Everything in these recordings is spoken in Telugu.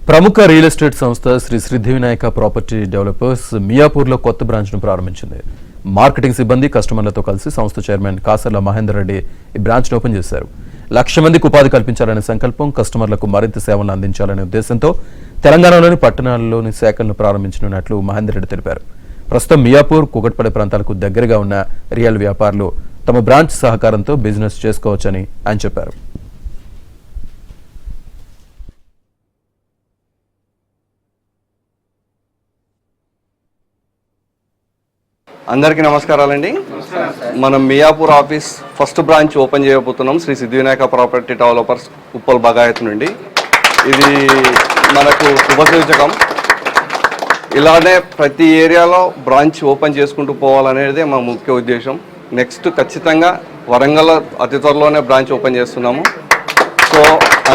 ప్రముఖ రియల్ ఎస్టేట్ సంస్థ శ్రీ సిద్ధి వినాయక ప్రాపర్టీ డెవలపర్స్ మియాపూర్లో కొత్త బ్రాంచ్ను ప్రారంభించింది. మార్కెటింగ్ సిబ్బంది కస్టమర్లతో కలిసి సంస్థ చైర్మన్ కాసర్ల మహేందర్ రెడ్డి ఈ బ్రాంచ్ను ఓపెన్ చేశారు. 1,00,000 మందికి ఉపాధి కల్పించాలనే సంకల్పం, కస్టమర్లకు మరింత సేవలను అందించాలనే ఉద్దేశంతో తెలంగాణలోని పట్టణాల్లోని శాఖలను ప్రారంభించనున్నట్లు మహేందర్ రెడ్డి తెలిపారు. ప్రస్తుతం మియాపూర్, కూకట్పల్లి ప్రాంతాలకు దగ్గరగా ఉన్న రియల్ వ్యాపారులు తమ బ్రాంచ్ సహకారంతో బిజినెస్ చేసుకోవచ్చని ఆయన చెప్పారు. అందరికీ నమస్కారాలండి. మనం Miyapur office first branch open చేయబోతున్నాం శ్రీ సిద్ధి వినాయక ప్రాపర్టీ డెవలపర్స్ ఉప్పల్ బగాయత్ నుండి. ఇది మనకు శుభసూచకం. ఇలానే ప్రతి ఏరియాలో బ్రాంచ్ ఓపెన్ చేసుకుంటూ పోవాలనేదే మా ముఖ్య ఉద్దేశం. నెక్స్ట్ ఖచ్చితంగా వరంగల్ అతి త్వరలోనే బ్రాంచ్ ఓపెన్ చేస్తున్నాము. సో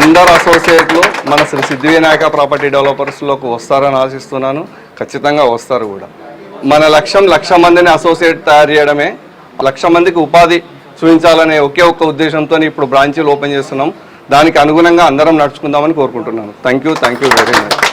అందరు అసోసియేట్లు మన శ్రీ సిద్ధి వినాయక ప్రాపర్టీ డెవలపర్స్లోకి వస్తారని ఆశిస్తున్నాను. ఖచ్చితంగా వస్తారు కూడా. మన లక్ష్యం 1,00,000 మందిని అసోసియేట్ తయారు చేయడమే. 1,00,000 మందికి ఉపాధి చూపించాలనే ఒకే ఒక్క ఉద్దేశంతో ఇప్పుడు బ్రాంచీలు ఓపెన్ చేస్తున్నాం. దానికి అనుగుణంగా అందరం నడుచుకుందామని కోరుకుంటున్నాను. Thank you very much.